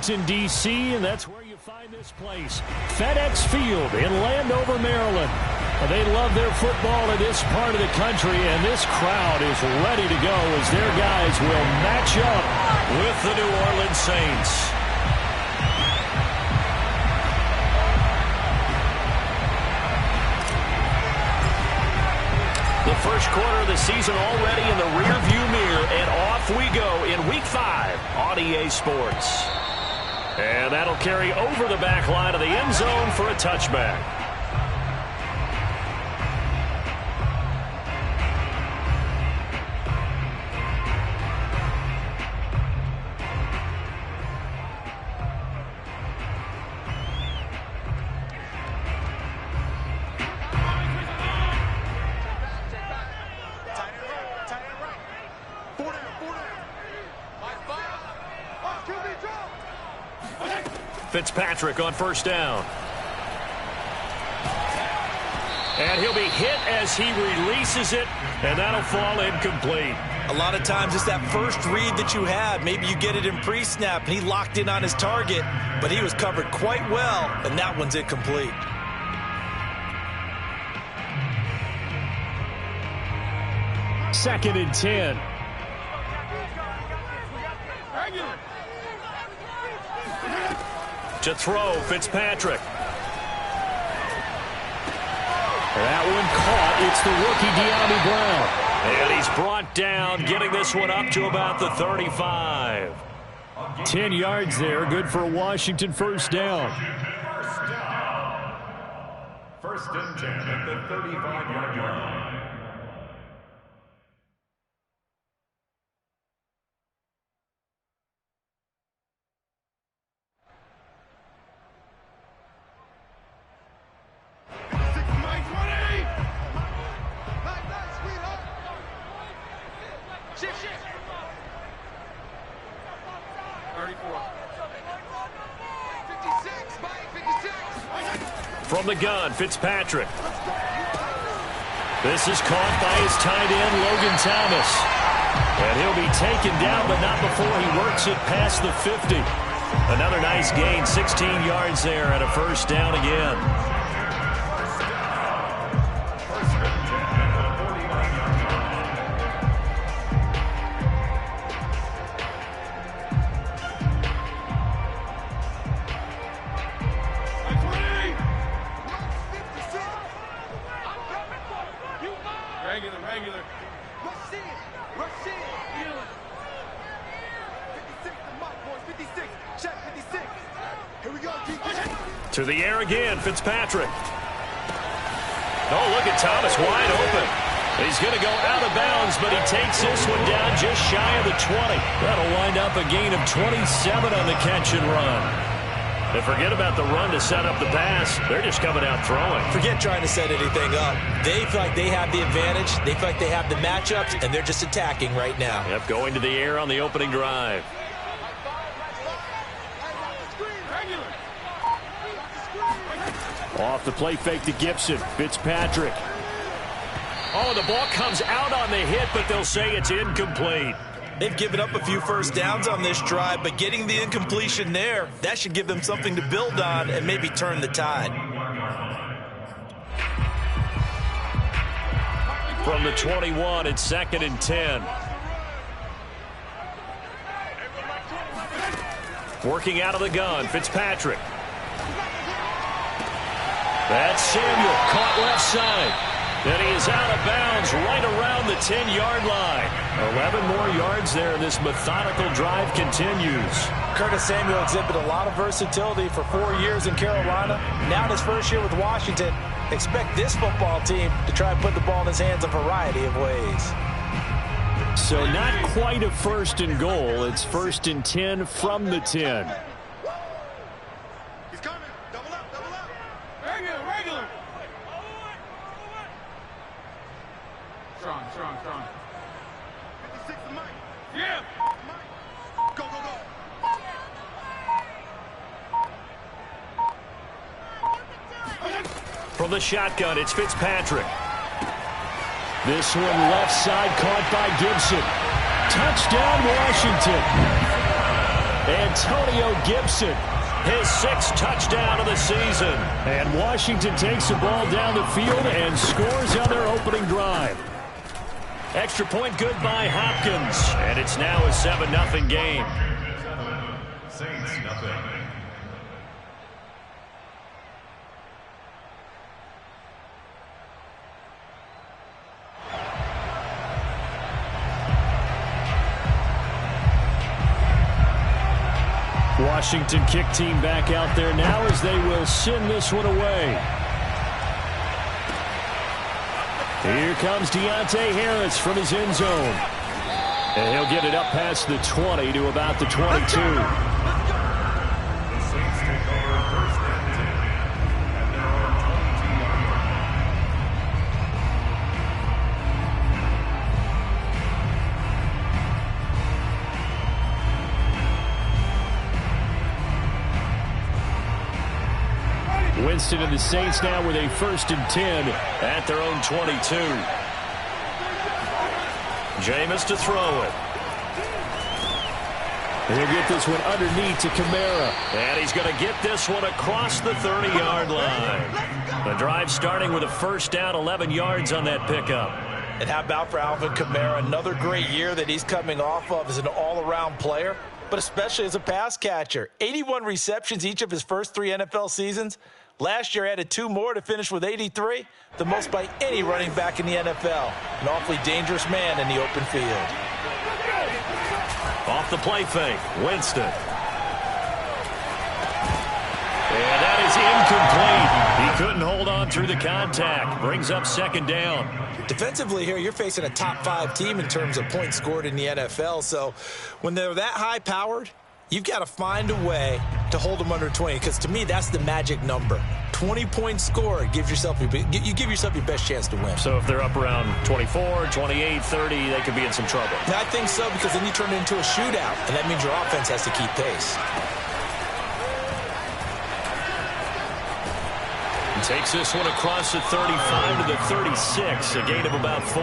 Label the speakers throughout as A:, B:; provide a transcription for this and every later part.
A: Washington, D.C., and that's where you find this place, FedEx Field in Landover, Maryland. They love their football in this part of the country, and this crowd is ready to go as their guys will match up with the New Orleans Saints. The first quarter of the season already in the rearview mirror, and off we go in Week 5 on EA Sports. And that'll carry over the back line of the end zone for a touchback. Fitzpatrick on first down. And he'll be hit as he releases it, and that'll fall incomplete.
B: A lot of times it's that first read that you have. Maybe you get it in pre-snap, and he locked in on his target, but he was covered quite well, and that one's incomplete.
A: Second and 10. To throw, Fitzpatrick. That one caught. It's the rookie De'Ami Brown. And he's brought down, getting this one up to about the 35. 10 yards there, good for a Washington first down.
C: First and 10 at the 35-yard line.
A: From the gun, Fitzpatrick. This is caught by his tight end, Logan Thomas. And he'll be taken down, but not before he works it past the 50. Another nice gain, 16 yards there, and a first down again. To the air again, Fitzpatrick. Oh, look at Thomas wide open. He's going to go out of bounds, but he takes this one down just shy of the 20. That'll wind up a gain of 27 on the catch and run. And forget about the run to set up the pass. They're just coming out throwing.
B: Forget trying to set anything up. They feel like they have the advantage. They feel like they have the matchups, and they're just attacking right now.
A: Yep, going to the air on the opening drive. Off the play fake to Gibson. Fitzpatrick. Oh, the ball comes out on the hit, but they'll say it's incomplete.
B: They've given up a few first downs on this drive, but getting the incompletion there, that should give them something to build on and maybe turn the tide.
A: From the 21, it's second and 10. Working out of the gun, Fitzpatrick. That's Samuel, caught left side. And he is out of bounds right around the 10-yard line. 11 more yards there, and this methodical drive continues.
B: Curtis Samuel exhibited a lot of versatility for 4 years in Carolina. Now in his first year with Washington, expect this football team to try and put the ball in his hands a variety of ways.
A: So not quite a first and goal. It's first and 10 from the 10.
C: He's coming. Double up, double up. Regular. Strong. 56 to Mike. Yeah. Mike. Go.
A: From the shotgun, it's Fitzpatrick. This one left side caught by Gibson. Touchdown, Washington. Antonio Gibson, his 6th touchdown of the season. And Washington takes the ball down the field and scores on their opening drive. Extra point good by Hopkins. And it's now a 7-0 game.
C: Saints nothing.
A: Washington kick team back out there now as they will send this one away. Here comes Deontay Harris from his end zone. And he'll get it up past the 20 to about the 22.
C: The Saints take over 1st and 10 at their own 22-yard line.
A: Winston and the Saints now with a 1st and 10 at their own 22. Jameis to throw it. He'll get this one underneath to Kamara. And he's going to get this one across the 30-yard line. The drive starting with a 1st down, 11 yards on that pickup.
B: And how about for Alvin Kamara? Another great year that he's coming off of as an all-around player, but especially as a pass catcher. 81 receptions each of his first 3 NFL seasons. Last year added 2 more to finish with 83, the most by any running back in the NFL. An awfully dangerous man in the open field.
A: Off the play fake, Winston. And that is incomplete. He couldn't hold on through the contact. Brings up 2nd down.
B: Defensively here, you're facing a top 5 team in terms of points scored in the NFL. So when they're that high-powered, you've got to find a way to hold them under 20, because to me, that's the magic number. 20 points scored, you give yourself your best chance to win.
A: So if they're up around 24, 28, 30, they could be in some trouble.
B: And I think so, because then you turn it into a shootout, and that means your offense has to keep pace.
A: He takes this one across the 35 to the 36, a gain of about 4.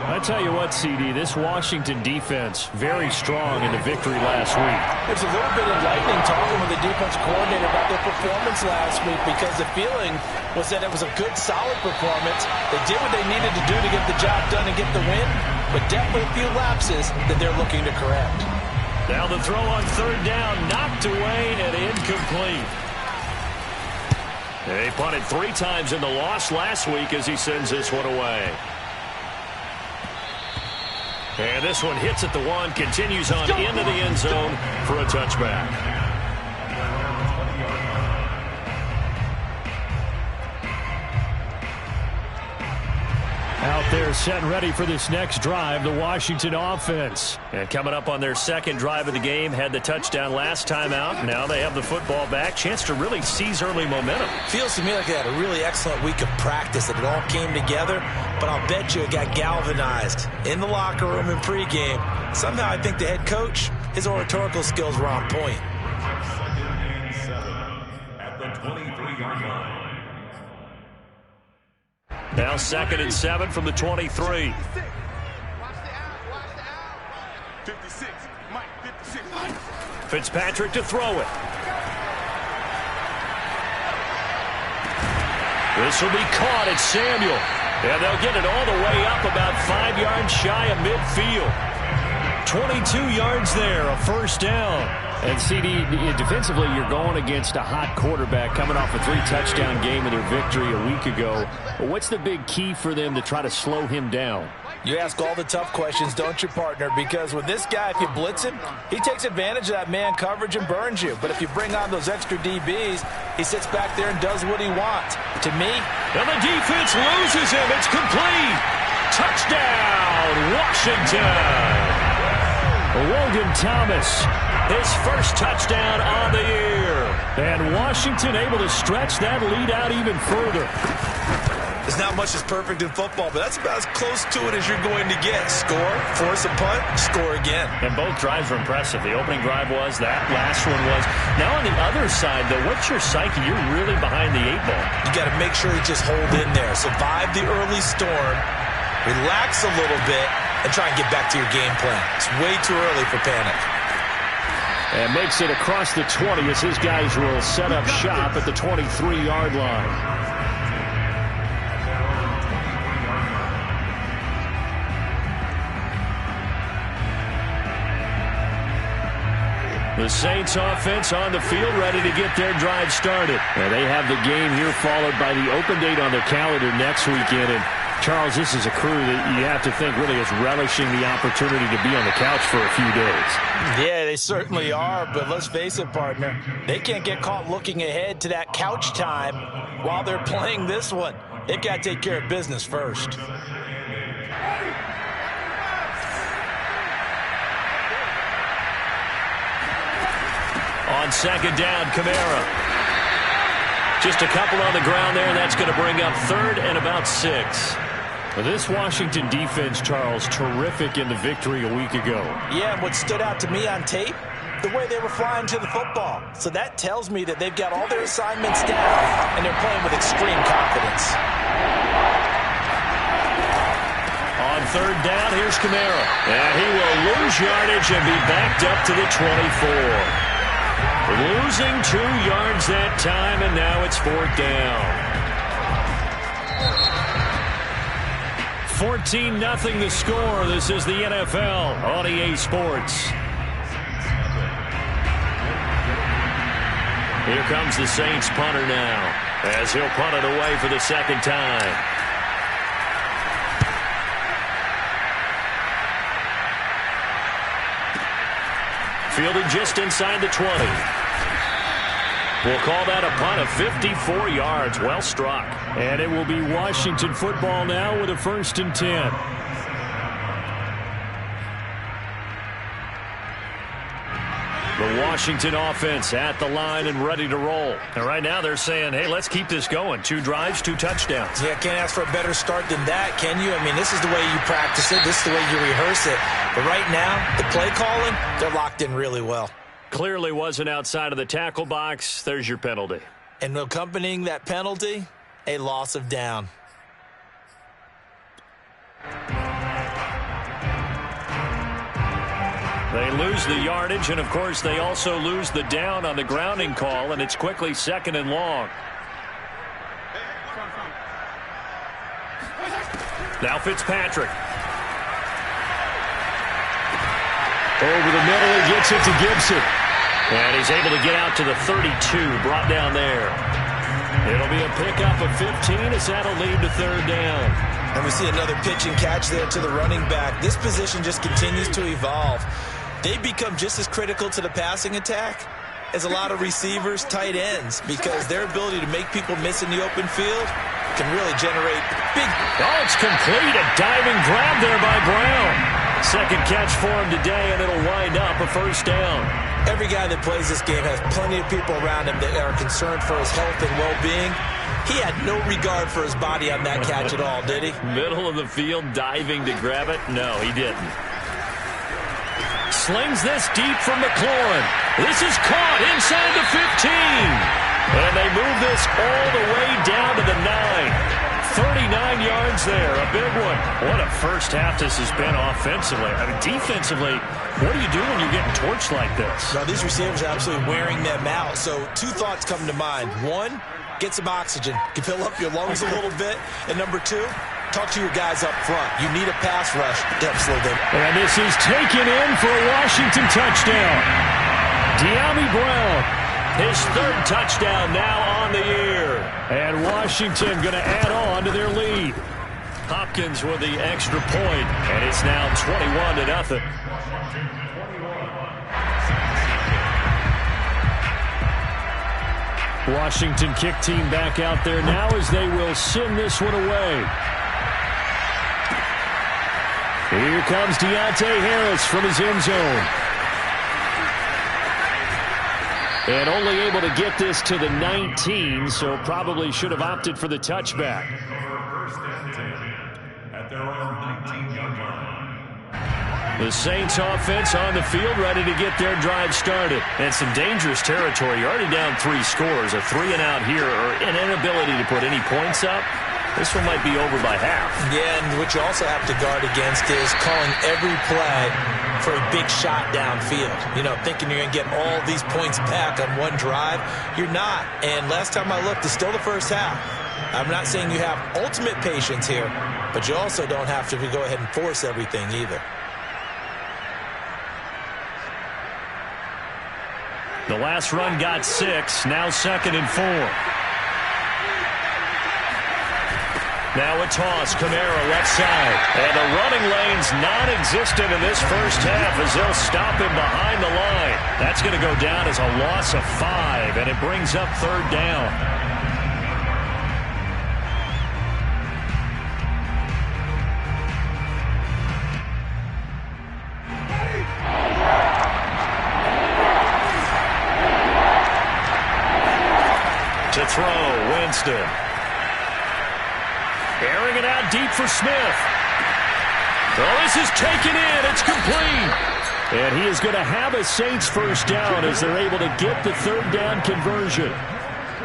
A: I tell you what, CD, this Washington defense, very strong in the victory last week.
B: It's a little bit enlightening talking with the defense coordinator about their performance last week, because the feeling was that it was a good, solid performance. They did what they needed to do to get the job done and get the win, but definitely a few lapses that they're looking to correct.
A: Now the throw on 3rd down, knocked away and incomplete. They punted 3 times in the loss last week as he sends this one away. And this one hits at the 1, continues on into the end zone for a touchback. Out there set and ready for this next drive, the Washington offense. And coming up on their 2nd drive of the game, had the touchdown last time out. Now they have the football back. Chance to really seize early momentum.
B: Feels to me like they had a really excellent week of practice, that it all came together. But I'll bet you it got galvanized in the locker room in pregame. Somehow I think the head coach, his oratorical skills were on point.
C: 2nd and 7 at the 23-yard line.
A: Now 2nd and 7 from the 23.
D: 56. Mike, 56.
A: Fitzpatrick to throw it. This will be caught. It's Samuel. And they'll get it all the way up about 5 yards shy of midfield. 22 yards there, a 1st down. And CD, defensively, you're going against a hot quarterback coming off a 3-touchdown game in their victory a week ago. What's the big key for them to try to slow him down?
B: You ask all the tough questions, don't you, partner? Because with this guy, if you blitz him, he takes advantage of that man coverage and burns you. But if you bring on those extra DBs, he sits back there and does what he wants. To me...
A: And the defense loses him. It's complete. Touchdown, Washington. Logan Thomas, his 1st touchdown on the year. And Washington able to stretch that lead out even further.
B: There's not much that's perfect in football, but that's about as close to it as you're going to get. Score, force a punt, score again.
A: And both drives were impressive. The opening drive was, that last one was. Now on the other side, though, what's your psyche? You're really behind the 8 ball.
B: You got to make sure you just hold in there. Survive the early storm, relax a little bit, and try and get back to your game plan. It's way too early for panic.
A: And makes it across the 20 as his guys will set up shop at the 23-yard line. The Saints offense on the field, ready to get their drive started. And they have the game here followed by the open date on their calendar next weekend. And Charles, this is a crew that you have to think really is relishing the opportunity to be on the couch for a few days.
B: Yeah, they certainly are, but let's face it, partner. They can't get caught looking ahead to that couch time while they're playing this one. They've got to take care of business first.
A: On second down, Kamara. Just a couple on the ground there, and that's going to bring up third and about 6. This Washington defense, Charles, terrific in the victory a week ago.
B: Yeah, and what stood out to me on tape, the way they were flying to the football. So that tells me that they've got all their assignments down, and they're playing with extreme confidence.
A: On third down, here's Kamara. And he will lose yardage and be backed up to the 24. Losing 2 yards that time, and now it's 4th down. 14-0 the score. This is the NFL on EA Sports. Here comes the Saints punter now, as he'll punt it away for the second time. Fielded just inside the 20. We'll call that a punt of 54 yards. Well struck. And it will be Washington football now with a 1st and 10. The Washington offense at the line and ready to roll. And right now they're saying, hey, let's keep this going. 2 drives, 2 touchdowns.
B: Yeah, can't ask for a better start than that, can you? I mean, this is the way you practice it. This is the way you rehearse it. But right now, the play calling, they're locked in really well.
A: Clearly wasn't outside of the tackle box. There's your penalty.
B: And accompanying that penalty, a loss of down.
A: They lose the yardage, and of course they also lose the down on the grounding call, and it's quickly 2nd and long. Now Fitzpatrick. Over the middle, he gets it to Gibson. And he's able to get out to the 32, brought down there. It'll be a pickup of 15 as that'll lead to 3rd down.
B: And we see another pitch and catch there to the running back. This position just continues to evolve. They become just as critical to the passing attack as a lot of receivers, tight ends, because their ability to make people miss in the open field can really generate big.
A: Oh, it's complete. A diving grab there by Brown. Second catch for him today, and it'll wind up a 1st down.
B: Every guy that plays this game has plenty of people around him that are concerned for his health and well-being. He had no regard for his body on that catch at all, did he?
A: Middle of the field, diving to grab it? No, he didn't. Slings this deep from McLaurin. This is caught inside the 15. And they move this all the way down to the 9. 39 yards there, a big one. What a first half this has been offensively. I mean, defensively, what do you do when you're getting torched like this?
B: Now, these receivers are absolutely wearing them out. So 2 thoughts come to mind. 1, get some oxygen. You fill up your lungs a little bit. And number 2, talk to your guys up front. You need a pass rush to help slow them.
A: And this is taken in for a Washington touchdown. De'Ami Brown, his 3rd touchdown now on the year. And Washington going to add on to their lead. Hopkins with the extra point, and it's now 21-0. Washington kick team back out there now as they will send this one away. Here comes Deontay Harris from his end zone. And only able to get this to the 19, so probably should have opted for the touchback. The Saints offense on the field ready to get their drive started. And some dangerous territory. You're already down 3 scores. A 3-and-out here or an inability to put any points up. This one might be over by half.
B: Yeah, and what you also have to guard against is calling every play for a big shot downfield. You know, thinking you're going to get all these points back on one drive. You're not. And last time I looked, it's still the first half. I'm not saying you have ultimate patience here, but you also don't have to go ahead and force everything either.
A: The last run got 6. Now 2nd and 4. Now a toss. Kamara left side. And the running lane's non-existent in this first half as they'll stop him behind the line. That's going to go down as a loss of 5, and it brings up 3rd down. To throw, Winston. Airing it out deep for Smith. Oh, this is taken in. It's complete. And he is going to have a Saints first down as they're able to get the 3rd down conversion.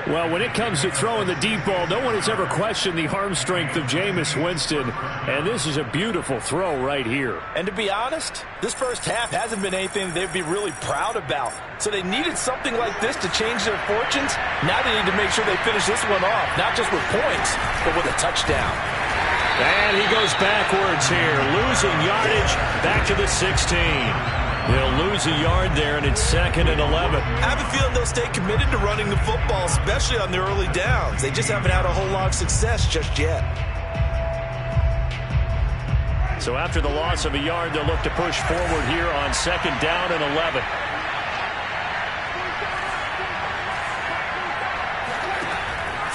A: Well, when it comes to throwing the deep ball, no one has ever questioned the arm strength of Jameis Winston. And this is a beautiful throw right here.
B: And to be honest, this first half hasn't been anything they'd be really proud about. So they needed something like this to change their fortunes. Now they need to make sure they finish this one off, not just with points, but with a touchdown.
A: And he goes backwards here, losing yardage back to the 16. They'll lose a yard there, and it's 2nd and 11.
B: I have a feeling they'll stay committed to running the football, especially on the early downs. They just haven't had a whole lot of success just yet.
A: So after the loss of a yard, they'll look to push forward here on 2nd down and 11.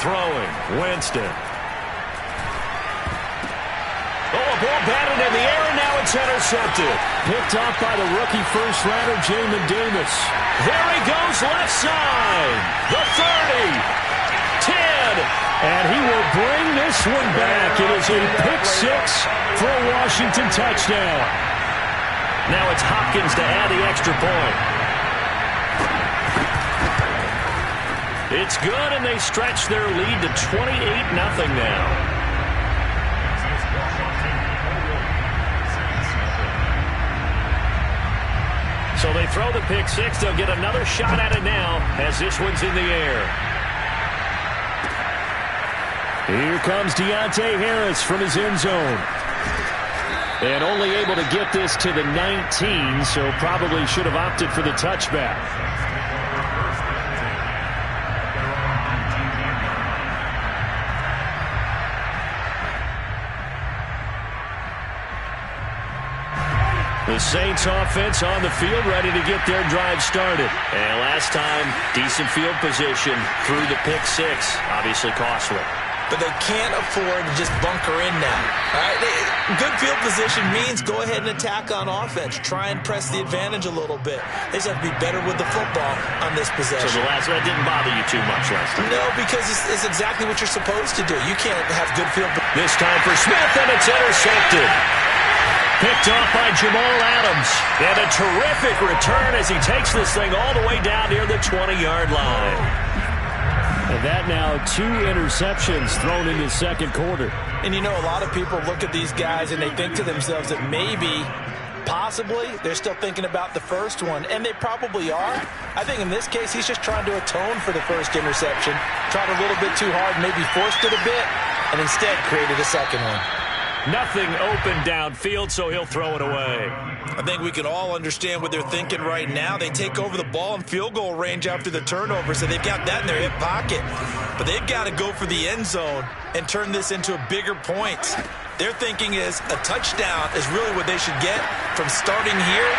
A: Throwing, Winston. Oh, a ball batted in the air, and now it's intercepted. Picked off by the rookie first-rounder, Jamin Davis. There he goes, left side. The 30, 10, and he will bring this one back. It is a pick 6 for a Washington touchdown. Now it's Hopkins to add the extra point. It's good, and they stretch their lead to 28-0 now. So they throw the pick 6. They'll get another shot at it now as this one's in the air. Here comes Deontay Harris from his end zone. And only able to get this to the 19, so probably should have opted for the touchback. The Saints offense on the field, ready to get their drive started. And last time, decent field position through the pick 6. Obviously costly.
B: But they can't afford to just bunker in now. All right? Good field position means go ahead and attack on offense. Try and press the advantage a little bit. They just have to be better with the football on this possession.
A: So the last one didn't bother you too much last time?
B: No, because it's exactly what you're supposed to do. You can't have good field position.
A: This time for Smith, and it's intercepted. Picked off by Jamal Adams. And a terrific return as he takes this thing all the way down near the 20-yard line. And that now 2 interceptions thrown in the second quarter.
B: And you know, a lot of people look at these guys and they think to themselves that maybe, possibly, they're still thinking about the first one. And they probably are. I think in this case, he's just trying to atone for the first interception. Tried a little bit too hard, maybe forced it a bit, and instead created a second one.
A: Nothing open downfield, so he'll throw it away.
B: I think we can all understand what they're thinking right now. They take over the ball in field goal range after the turnover, so they've got that in their hip pocket. But they've got to go for the end zone and turn this into a bigger point. Their thinking is a touchdown is really what they should get from starting here.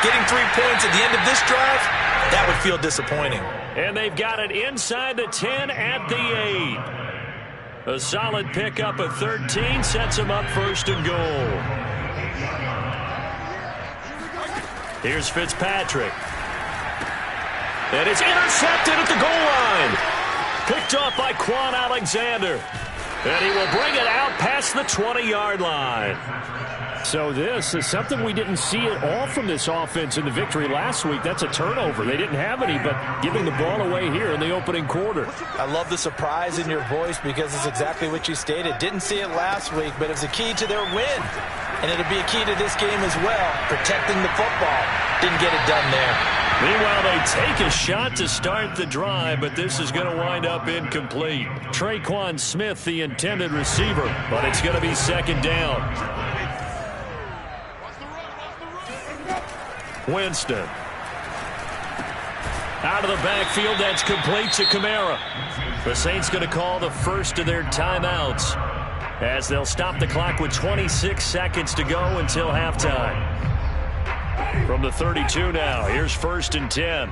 B: Getting 3 points at the end of this drive, that would feel disappointing.
A: And they've got it inside the 10 at the 8. A solid pickup of 13 sets him up 1st and goal. Here's Fitzpatrick. And it's intercepted at the goal line. Picked off by Quan Alexander. And he will bring it out past the 20-yard line. So this is something we didn't see at all from this offense in the victory last week. That's a turnover. They didn't have any, but giving the ball away here in the opening quarter.
B: I love the surprise in your voice because it's exactly what you stated. Didn't see it last week, but it was a key to their win. and it'll be a key to this game as well. Protecting the football. Didn't get it done there.
A: Meanwhile, they take a shot to start the drive, but this is going to wind up incomplete. Traquan Smith, the intended receiver, but it's going to be second down. Winston. Out of the backfield, that's complete to Kamara. The Saints going to call the first of their timeouts as they'll stop the clock with 26 seconds to go until halftime. From the 32 now, here's 1st and 10.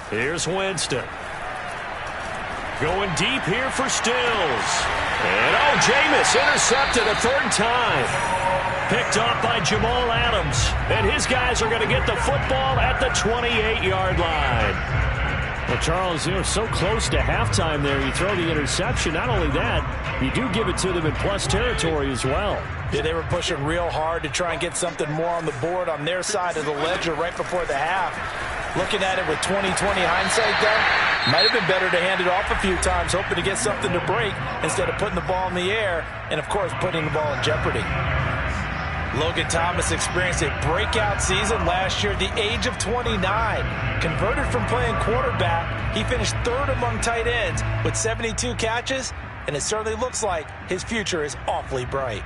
A: Here's Winston. Going deep here for Stills. And Jameis intercepted a third time. Picked off by Jamal Adams. And his guys are going to get the football at the 28-yard line. Well, Charles, so close to halftime there. You throw the interception. Not only that, you do give it to them in plus territory as well.
B: Yeah, they were pushing real hard to try and get something more on the board on their side of the ledger right before the half. Looking at it with 20/20 hindsight, though, might have been better to hand it off a few times, hoping to get something to break instead of putting the ball in the air and, of course, putting the ball in jeopardy. Logan Thomas experienced a breakout season last year at the age of 29. Converted from playing quarterback, he finished third among tight ends with 72 catches, and it certainly looks like his future is awfully bright.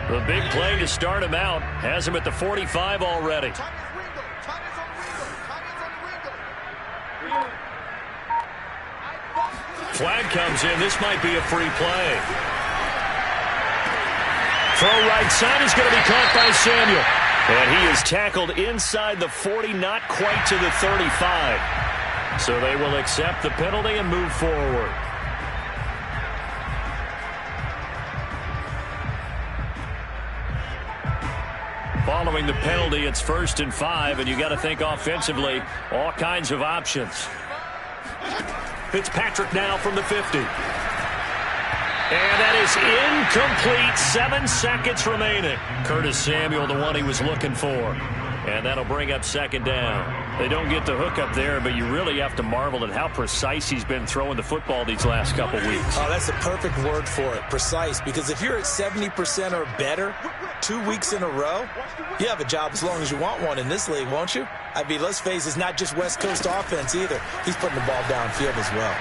A: The big play to start him out has him at the 45 already. Flag comes in. This might be a free play. Throw right side is going to be caught by Samuel. And he is tackled inside the 40, not quite to the 35. So they will accept the penalty and move forward. Following the penalty, it's 1st and 5, and you got to think offensively, all kinds of options. Fitzpatrick now from the 50. And that is incomplete. 7 seconds remaining. Curtis Samuel, the one he was looking for. And that'll bring up second down. They don't get the hook up there, but you really have to marvel at how precise he's been throwing the football these last couple weeks.
B: Oh, that's the perfect word for it, precise. Because if you're at 70% or better 2 weeks in a row, you have a job as long as you want one in this league, won't you? I mean, let's face it, it's not just West Coast offense either. He's putting the ball downfield as well.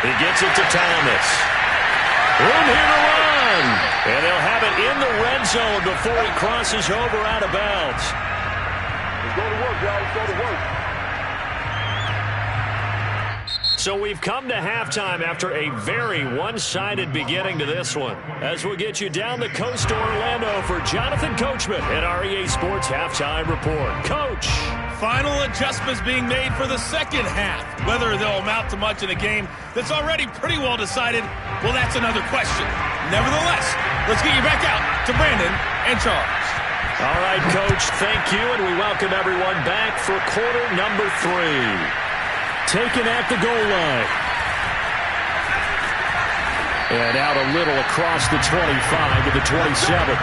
A: He gets it to Thomas. Room here to run. And they'll have it in the red zone before he crosses over out of bounds.
D: Let's go to work, guys. Let's go to work.
A: So we've come to halftime after a very one-sided beginning to this one. As we'll get you down the coast to Orlando for Jonathan Coachman at REA Sports Halftime Report. Coach.
E: Final adjustments being made for the second half. Whether they'll amount to much in a game that's already pretty well decided, well, that's another question. Nevertheless, let's get you back out to Brandon and Charles.
A: All right, Coach, thank you, and we welcome everyone back for quarter number 3. Taken at the goal line. And out a little across the 25 to the 27.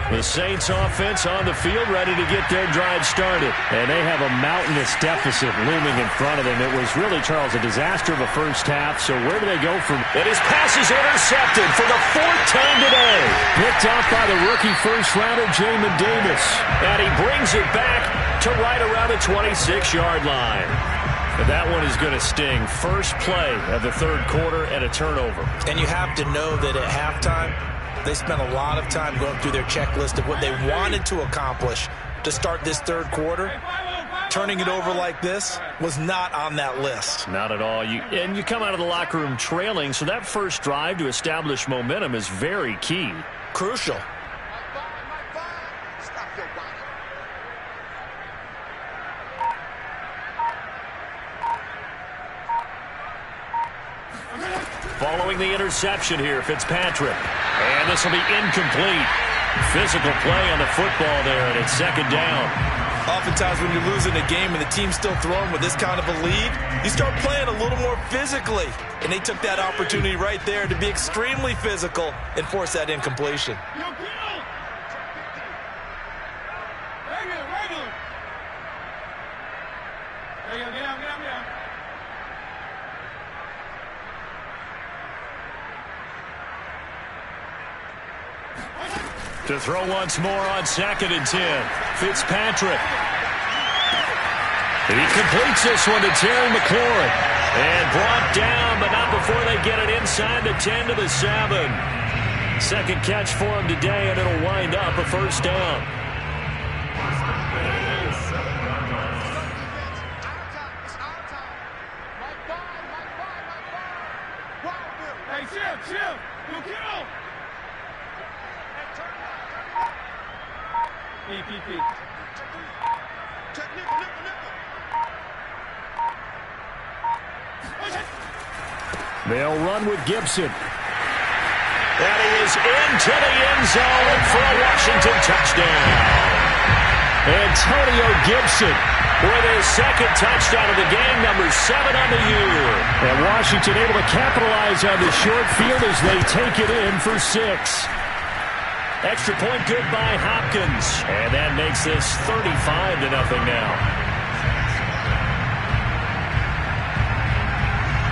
A: The Saints offense on the field ready to get their drive started. And they have a mountainous deficit looming in front of them. It was really, Charles, a disaster of a first half. So where do they go from? And his pass is intercepted for the 4th time today. Picked off by the rookie first-rounder, Jamin Davis. And he brings it back to right around the 26-yard line. And that one is going to sting. First play of the third quarter and a turnover.
B: And you have to know that at halftime, they spent a lot of time going through their checklist of what they wanted to accomplish to start this third quarter. Turning it over like this was not on that list.
A: Not at all. You come out of the locker room trailing, so that first drive to establish momentum is very key.
B: Crucial.
A: Following the interception here, Fitzpatrick. And this will be incomplete. Physical play on the football there, and it's second down.
B: Oftentimes when you're losing a game and the team's still throwing with this kind of a lead, you start playing a little more physically. And they took that opportunity right there to be extremely physical and force that incompletion.
A: To throw once more on 2nd and 10. Fitzpatrick. He completes this one to Terry McLaurin. And brought down, but not before they get it inside the 10 to the 7. Second catch for him today, and it'll wind up a first down. They'll run with Gibson. And he is into the end zone for a Washington touchdown. Antonio Gibson with his second touchdown of the game, number 7 on the year. And Washington able to capitalize on the short field as they take it in for 6. Extra point good by Hopkins. And that makes this 35-0 now.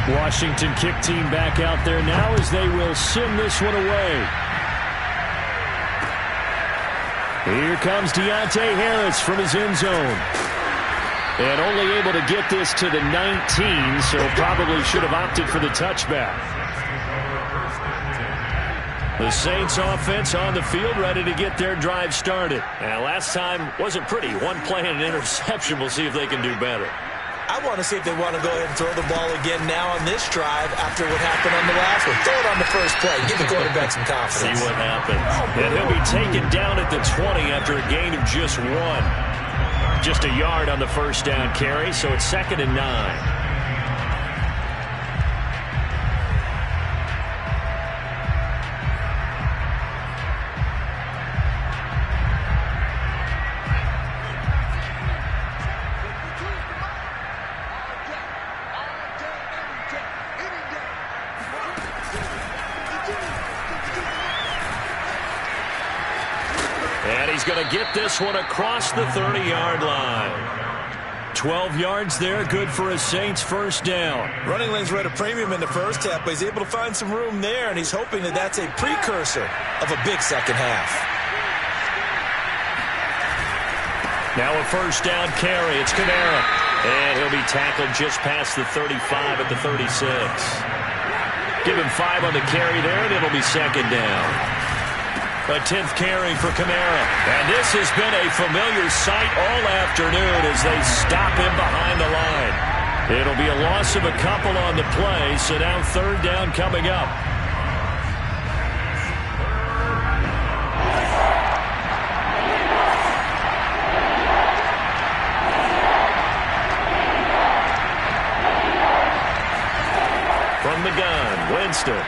A: Washington kick team back out there now as they will send this one away. Here comes Deontay Harris from his end zone. And only able to get this to the 19, so probably should have opted for the touchback. The Saints offense on the field ready to get their drive started. And last time wasn't pretty. One play and an interception. We'll see if they can do better.
B: I want to see if they want to go ahead and throw the ball again now on this drive after what happened on the last one. Throw it on the first play. Give the quarterback some confidence.
A: See what happens. And he'll be taken down at the 20 after a gain of just 1. Just a yard on the first down carry, so it's 2nd and 9. Going to get this one across the 30-yard line. 12 yards there, good for a Saints first down.
B: Running lanes were at a premium in the first half, but he's able to find some room there, and he's hoping that that's a precursor of a big second half.
A: Now a first down carry. It's Kamara. And he'll be tackled just past the 35 at the 36. Give him 5 on the carry there, and it'll be 2nd down. A 10th carry for Kamara. And this has been a familiar sight all afternoon as they stop him behind the line. It'll be a loss of a couple on the play, so now 3rd down coming up. From the gun, Winston.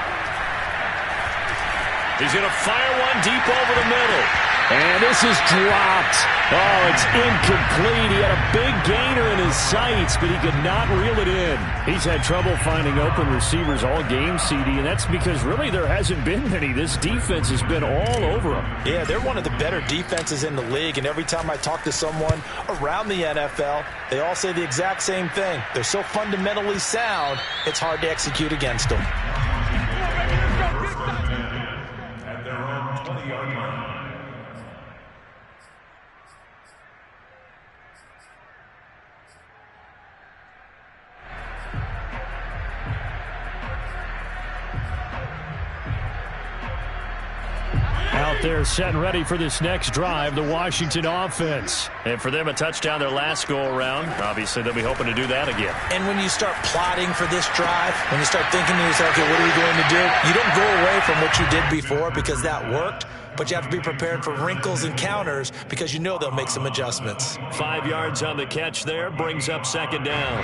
A: He's going to fire one deep over the middle. And this is dropped. Oh, it's incomplete. He had a big gainer in his sights, but he could not reel it in. He's had trouble finding open receivers all game, CD, and that's because really there hasn't been many. This defense has been all over him.
B: Yeah, they're one of the better defenses in the league, and every time I talk to someone around the NFL, they all say the exact same thing. They're so fundamentally sound, it's hard to execute against them.
A: Out there set and ready for this next drive, the Washington offense. And for them, a touchdown their last go-around. Obviously, they'll be hoping to do that again.
B: And when you start plotting for this drive, when you start thinking to yourself, okay, what are we going to do? You don't go away from what you did before because that worked, but you have to be prepared for wrinkles and counters because you know they'll make some adjustments.
A: 5 yards on the catch there, brings up 2nd down.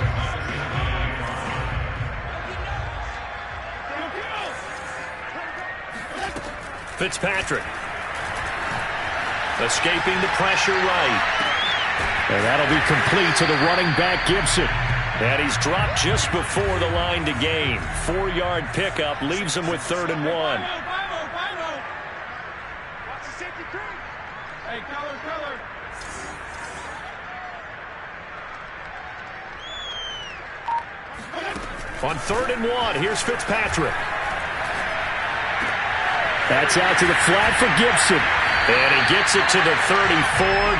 A: Fitzpatrick. Escaping the pressure right. And that'll be complete to the running back, Gibson. And he's dropped just before the line to gain. 4-yard pickup leaves him with 3rd and 1.
C: Hey, color.
A: On 3rd and 1, here's Fitzpatrick. That's out to the flat for Gibson. And he gets it to the 34.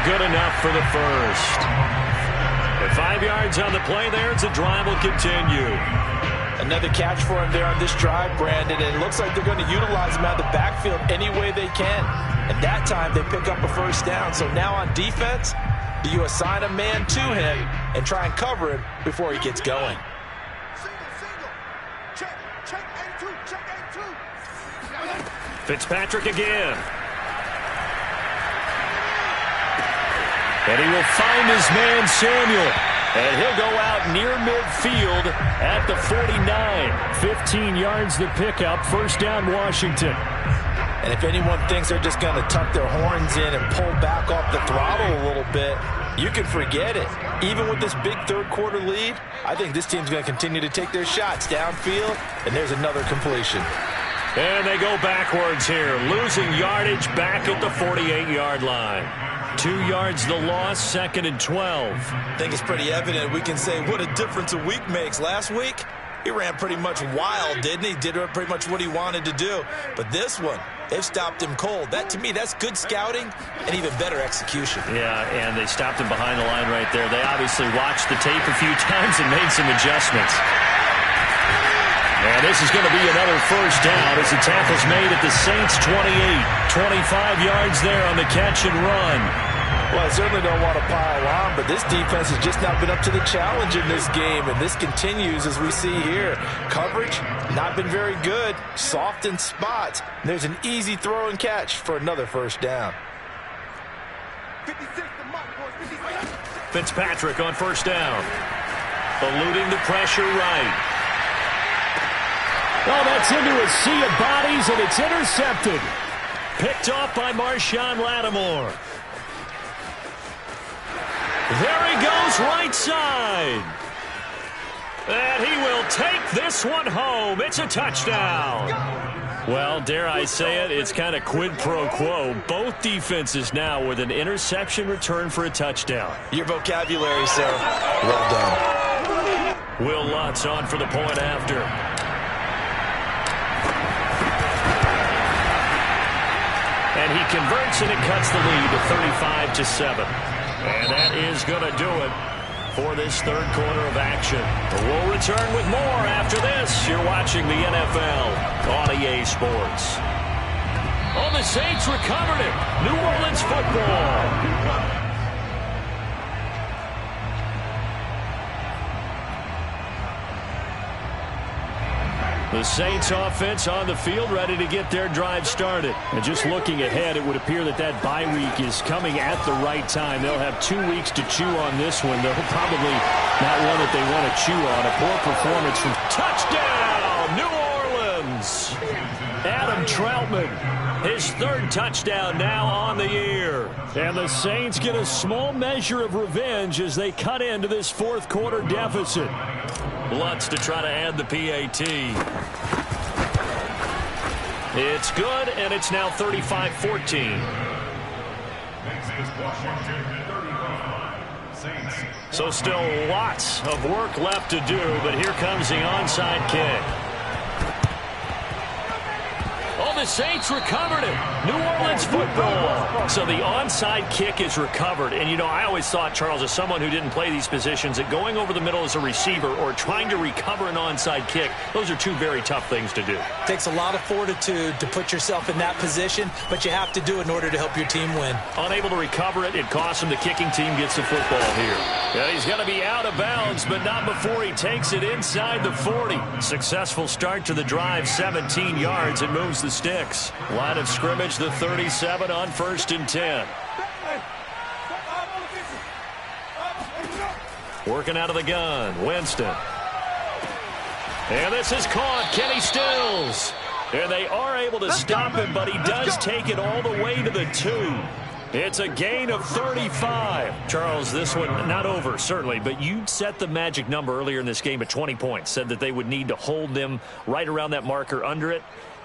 A: Good enough for the first. And 5 yards on the play there as the drive will continue.
B: Another catch for him there on this drive, Brandon. And it looks like they're going to utilize him out of the backfield any way they can. And that time they pick up a first down. So now on defense, do you assign a man to him and try and cover him before he gets going?
A: Fitzpatrick again. And he will find his man, Samuel. And he'll go out near midfield at the 49. 15 yards the pickup. First down, Washington.
B: And if anyone thinks they're just going to tuck their horns in and pull back off the throttle a little bit, you can forget it. Even with this big third-quarter lead, I think this team's going to continue to take their shots downfield, and there's another completion.
A: And they go backwards here, losing yardage back at the 48-yard line. 2 yards the loss, 2nd and 12.
B: I think it's pretty evident. We can say what a difference a week makes. Last week, he ran pretty much wild, didn't he? Did pretty much what he wanted to do. But this one, they've stopped him cold. That, to me, that's good scouting and even better execution.
A: Yeah, and they stopped him behind the line right there. They obviously watched the tape a few times and made some adjustments. And this is going to be another first down as the tackle's made at the Saints' 28. 25 yards there on the catch and run.
B: Well, I certainly don't want to pile on, but this defense has just not been up to the challenge in this game, and this continues as we see here. Coverage, not been very good. Soft in spots. And there's an easy throw and catch for another first down.
A: Fitzpatrick on first down. Eluding the pressure right. Oh, that's into a sea of bodies, and it's intercepted. Picked off by Marshawn Lattimore. There he goes, right side. And he will take this one home. It's a touchdown. Well, dare I say it, it's kind of quid pro quo. Both defenses now with an interception return for a touchdown.
B: Your vocabulary, sir. Well done.
A: Will Lutz on for the point after. And he converts, and it cuts the lead to 35-7. And that is going to do it for this third quarter of action. We'll return with more after this. You're watching the NFL on EA Sports. Oh, the Saints recovered it. New Orleans football. The Saints offense on the field, ready to get their drive started. And just looking ahead, it would appear that that bye week is coming at the right time. They'll have 2 weeks to chew on this one. They'll probably not one that they want to chew on. A poor performance from touchdown, New Orleans. Adam Troutman, his 3rd touchdown now on the year. And the Saints get a small measure of revenge as they cut into this 4th quarter deficit. Lutz to try to add the PAT. It's good, and it's now 35-14. So still lots of work left to do, but here comes the onside kick. Oh, the Saints recovered it. New Orleans football. So the onside kick is recovered. And, you know, I always thought, Charles, as someone who didn't play these positions, that going over the middle as a receiver or trying to recover an onside kick, those are 2 very tough things to do.
B: Takes a lot of fortitude to put yourself in that position, but you have to do it in order to help your team win.
A: Unable to recover it, it costs him. The kicking team gets the football here. Yeah, he's going to be out of bounds, but not before he takes it inside the 40. Successful start to the drive, 17 yards, and moves the sticks. Line of scrimmage, the 37 on 1st and 10. Working out of the gun, Winston. And this is caught, Kenny Stills. And they are able to stop him, but he does take it all the way to the 2. It's a gain of 35. Charles, this one not over, certainly, but you set the magic number earlier in this game at 20 points, said that they would need to hold them right around that marker under it.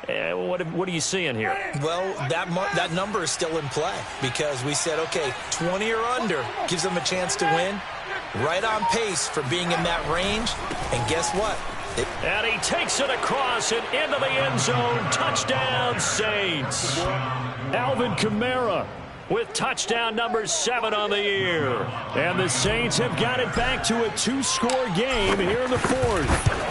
A: What are you seeing here?
B: Well, that number is still in play because we said, okay, 20 or under gives them a chance to win. Right on pace for being in that range. And guess what?
A: And he takes it across and into the end zone. Touchdown, Saints. Alvin Kamara with touchdown number 7 on the year. And the Saints have got it back to a 2-score game here in the 4th.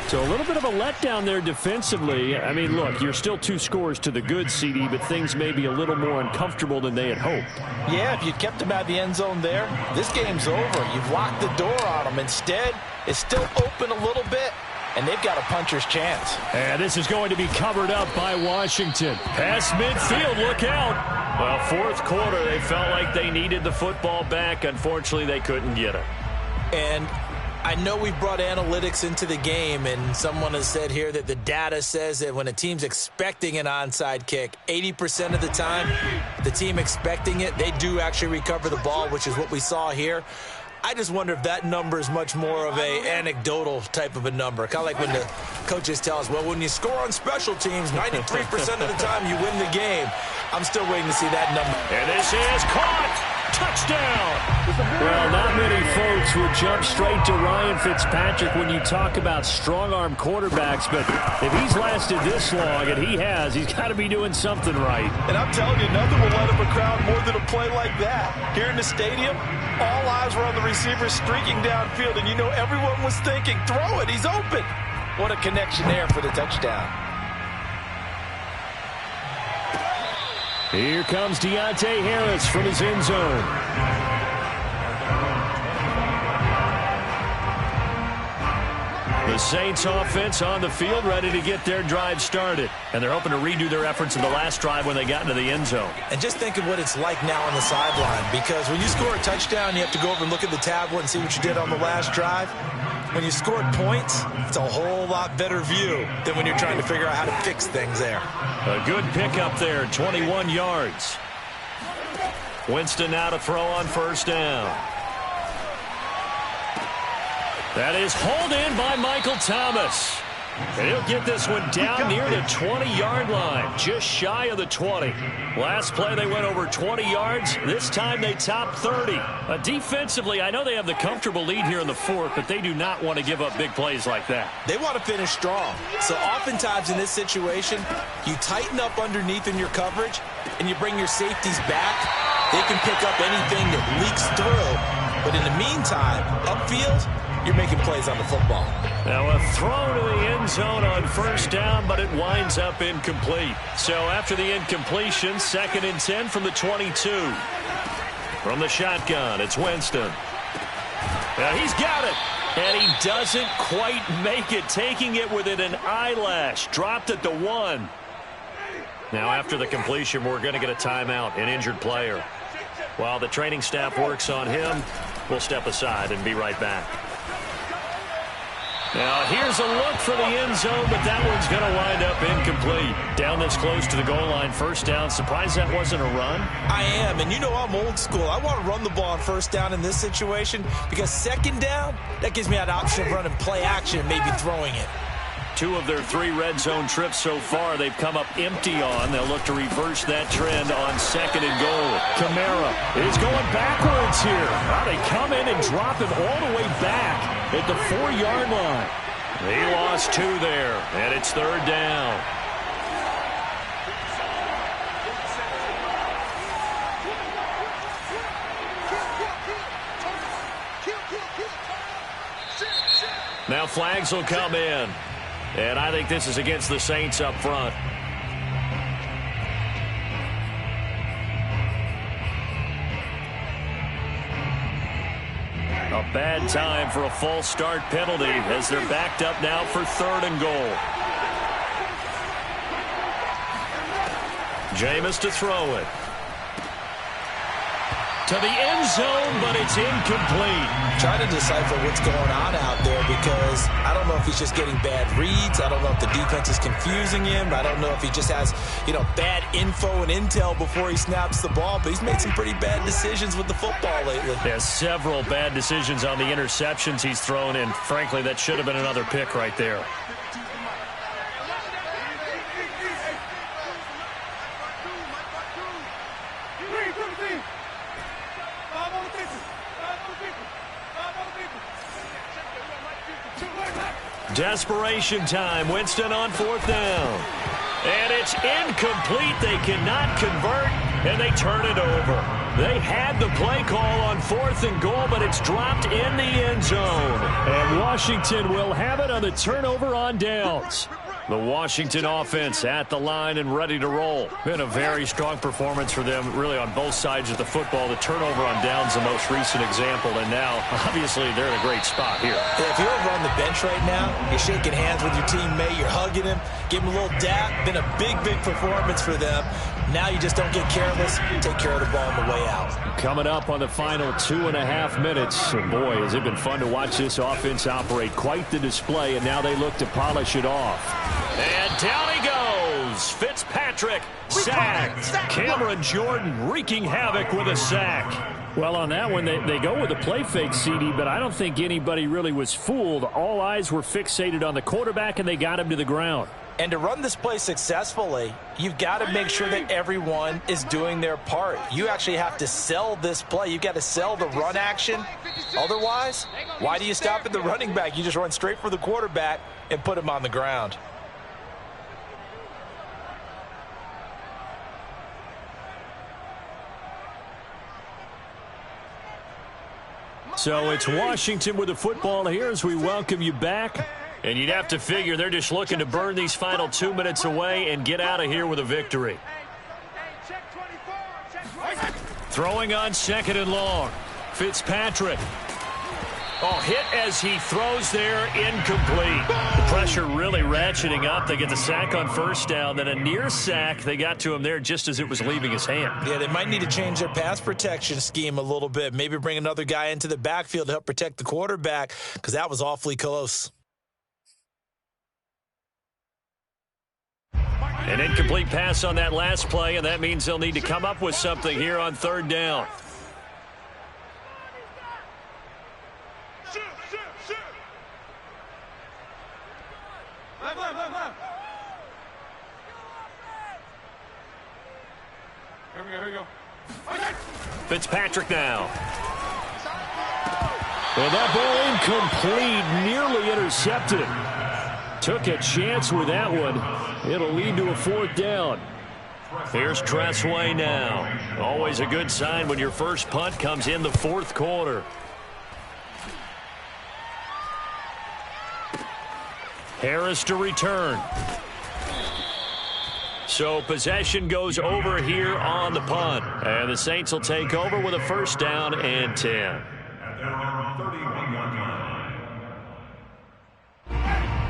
A: So a little bit of a letdown there defensively. I mean, look, you're still 2 scores to the good, CD, but things may be a little more uncomfortable than they had hoped.
B: Yeah, if you'd kept them out of the end zone there, this game's over. You've locked the door on them. Instead, it's still open a little bit, and they've got a puncher's chance.
A: And this is going to be covered up by Washington. Past midfield, look out. Well, 4th quarter, they felt like they needed the football back. Unfortunately, they couldn't get it.
B: And I know we've brought analytics into the game, and someone has said here that the data says that when a team's expecting an onside kick, 80% of the time, the team expecting it, they do actually recover the ball, which is what we saw here. I just wonder if that number is much more of a anecdotal type of a number. Kind of like when the coaches tell us, well, when you score on special teams, 93% of the time you win the game. I'm still waiting to see that number.
A: And this is caught. Touchdown. Well, not many folks would jump straight to Ryan Fitzpatrick when you talk about strong-arm quarterbacks, but if he's lasted this long, and he has, he's got to be doing something right.
B: And I'm telling you, nothing will let up a crowd more than a play like that. Here in the stadium, all eyes were on the receiver streaking downfield, and you know everyone was thinking, throw it, he's open. What a connection there for the touchdown.
A: Here comes Deontay Harris from his end zone. The Saints offense on the field ready to get their drive started. And they're hoping to redo their efforts in the last drive when they got into the end zone.
B: And just think of what it's like now on the sideline, because when you score a touchdown, you have to go over and look at the tablet and see what you did on the last drive. When you scored points, it's a whole lot better view than when you're trying to figure out how to fix things there.
A: A good pickup there, 21 yards. Winston now to throw on 1st down. That is hauled in by Michael Thomas. And he'll get this one down near the 20-yard line, just shy of the 20. Last play, they went over 20 yards. This time, they topped 30. Defensively, I know they have the comfortable lead here in the 4th, but they do not want to give up big plays like that.
B: They want to finish strong. So oftentimes in this situation, you tighten up underneath in your coverage, and you bring your safeties back. They can pick up anything that leaks through. But in the meantime, upfield, you're making plays on the football.
A: Now a throw to the end zone on 1st down, but it winds up incomplete. So after the incompletion, 2nd and 10 from the 22. From the shotgun, it's Winston. Now he's got it. And he doesn't quite make it, taking it within an eyelash. Dropped at the 1. Now after the completion, we're going to get a timeout, an injured player. While the training staff works on him, we'll step aside and be right back. Now, here's a look for the end zone, but that one's going to wind up incomplete. Down this close to the goal line, 1st down. Surprised that wasn't a run?
B: I am, and you know I'm old school. I want to run the ball on 1st down in this situation because 2nd down, that gives me that option of running play action and maybe throwing it.
A: 2 of their 3 red zone trips so far, they've come up empty on. They'll look to reverse that trend on 2nd and goal. Kamara is going backwards here. Now they come in and drop him all the way back at the 4-yard line. He lost 2 there, and it's 3rd down. Now flags will come in. And I think this is against the Saints up front. A bad time for a false start penalty as they're backed up now for 3rd and goal. Jameis to throw it. To the end zone, but it's incomplete.
B: Trying to decipher what's going on out there because I don't know if he's just getting bad reads. I don't know if the defense is confusing him. I don't know if he just has, bad info and intel before he snaps the ball. But he's made some pretty bad decisions with the football lately.
A: Yeah, several bad decisions on the interceptions he's thrown, and frankly, that should have been another pick right there. Desperation time. Winston on 4th down. And it's incomplete. They cannot convert, and they turn it over. They had the play call on 4th and goal, but it's dropped in the end zone. And Washington will have it on the turnover on downs. The Washington offense at the line and ready to roll. Been a very strong performance for them, really, on both sides of the football. The turnover on downs, the most recent example, and now, obviously, they're in a great spot here.
B: Yeah, if you're over on the bench right now, you're shaking hands with your teammate, you're hugging him, give him a little dap. Been a big, big performance for them. Now you just don't get careless. Take care of the ball on the way out.
A: Coming up on the final 2.5 minutes. And boy, has it been fun to watch this offense operate. Quite the display, and now they look to polish it off. And down he goes. Fitzpatrick, sacked. Cameron Jordan wreaking havoc with a sack.
F: Well, on that one, they go with a play fake, CD, but I don't think anybody really was fooled. All eyes were fixated on the quarterback, and they got him to the ground.
B: And to run this play successfully, you've got to make sure that everyone is doing their part. You actually have to sell this play. You've got to sell the run action. Otherwise, why do you stop at the running back? You just run straight for the quarterback and put him on the ground.
A: So it's Washington with the football here as we welcome you back. And you'd have to figure they're just looking to burn these final 2 minutes away and get out of here with a victory. Throwing on 2nd and long. Fitzpatrick. Oh, hit as he throws there, incomplete. The pressure really ratcheting up. They get the sack on 1st down, then a near sack. They got to him there just as it was leaving his hand.
B: Yeah, they might need to change their pass protection scheme a little bit. Maybe bring another guy into the backfield to help protect the quarterback because that was awfully close.
A: An incomplete pass on that last play, and that means they'll need to come up with something here on 3rd down.
C: Here we go.
A: Fitzpatrick now. And that ball incomplete, nearly intercepted. Took a chance with that one. It'll lead to a 4th down. Here's Tressway now. Always a good sign when your first punt comes in the 4th quarter. Harris to return. So possession goes over here on the punt. And the Saints will take over with a 1st down and 10.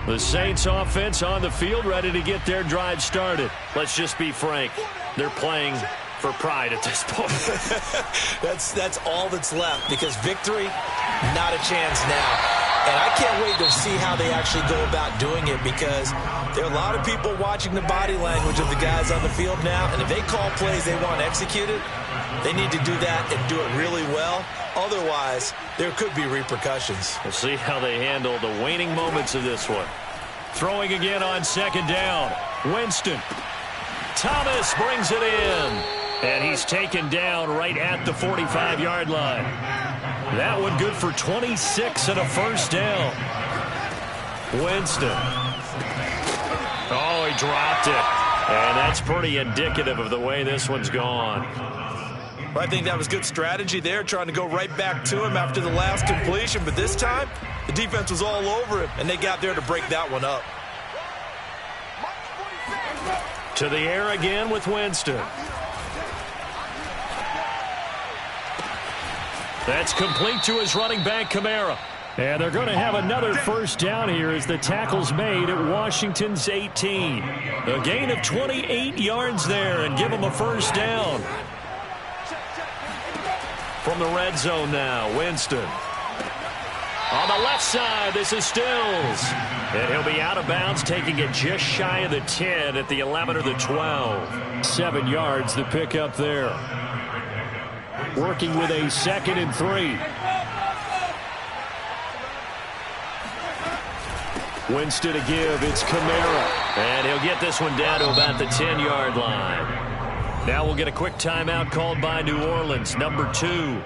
A: The Saints offense on the field ready to get their drive started. Let's just be frank. They're playing for pride at this point.
B: That's all that's left because victory, not a chance now. And I can't wait to see how they actually go about doing it because there are a lot of people watching the body language of the guys on the field now. And if they call plays they want executed, they need to do that and do it really well. Otherwise, there could be repercussions.
A: We'll see how they handle the waning moments of this one. Throwing again on 2nd down. Winston. Thomas brings it in. And he's taken down right at the 45-yard line. That one good for 26 and a 1st down. Winston. Oh, he dropped it. And that's pretty indicative of the way this one's gone.
B: I think that was good strategy there, trying to go right back to him after the last completion. But this time, the defense was all over him, and they got there to break that one up.
A: To the air again with Winston. That's complete to his running back, Kamara. And they're going to have another 1st down here as the tackle's made at Washington's 18. A gain of 28 yards there and give them a 1st down. From the red zone now, Winston. On the left side, this is Stills. And he'll be out of bounds, taking it just shy of the 10 at the 11 or the 12.
F: 7 yards, the pickup there. Working with a 2nd and 3. Winston to give. It's Kamara.
A: And he'll get this one down to about the 10-yard line. Now we'll get a quick timeout called by New Orleans, number 2,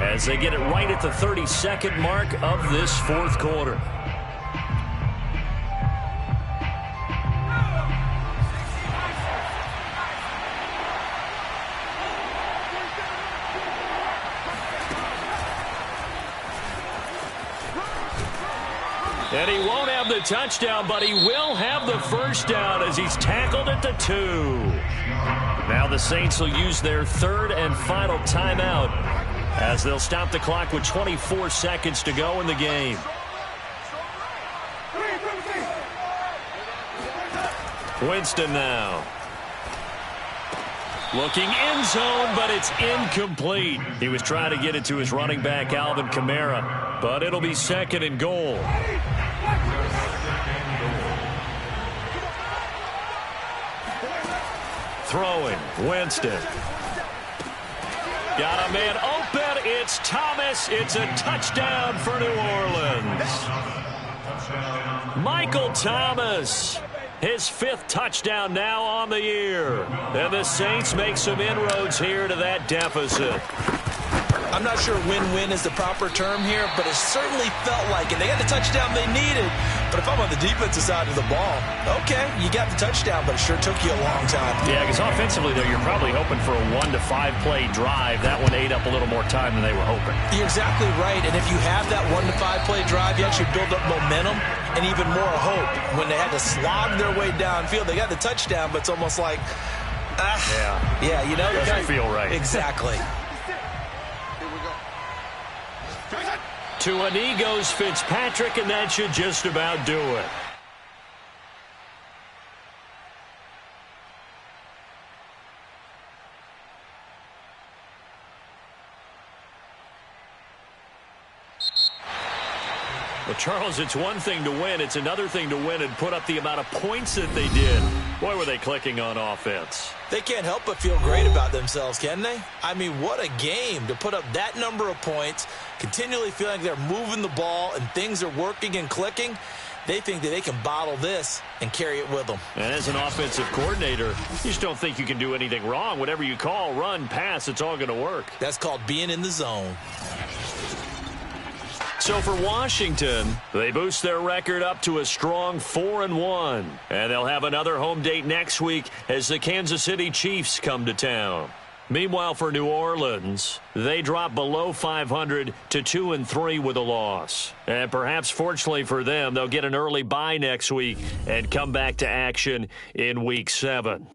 A: as they get it right at the 32nd mark of this fourth quarter. And he won't have the touchdown, but he will have the first down as he's tackled at the 2. Now the Saints will use their 3rd and final timeout as they'll stop the clock with 24 seconds to go in the game. Winston now. Looking end zone, but it's incomplete. He was trying to get it to his running back, Alvin Kamara, but it'll be 2nd and goal. Throwing, Winston. Got a man open. It's Thomas. It's a touchdown for New Orleans. Michael Thomas. His 5th touchdown now on the year. And the Saints make some inroads here to that deficit.
B: I'm not sure win-win is the proper term here, but it certainly felt like it. They got the touchdown they needed. But if I'm on the defensive side of the ball, okay, you got the touchdown, but it sure took you a long time.
A: Yeah, because offensively, though, you're probably hoping for a 1 to 5 play drive. That one ate up a little more time than they were hoping.
B: You're exactly right. And if you have that 1 to 5 play drive, you actually build up momentum and even more hope. When they had to slog their way downfield, they got the touchdown, but it's almost like, yeah, you know,
A: doesn't feel right.
B: Exactly.
A: To a knee goes Fitzpatrick, and that should just about do it. Well, Charles, it's one thing to win. It's another thing to win and put up the amount of points that they did. Boy, were they clicking on offense.
B: They can't help but feel great about themselves, can they? I mean, what a game to put up that number of points, continually feeling like they're moving the ball and things are working and clicking. They think that they can bottle this and carry it with them.
A: And as an offensive coordinator, you just don't think you can do anything wrong. Whatever you call, run, pass, it's all going to work.
B: That's called being in the zone.
A: So for Washington, they boost their record up to a strong 4-1. And they'll have another home date next week as the Kansas City Chiefs come to town. Meanwhile, for New Orleans, they drop below 500 to 2-3 with a loss. And perhaps fortunately for them, they'll get an early bye next week and come back to action in Week 7.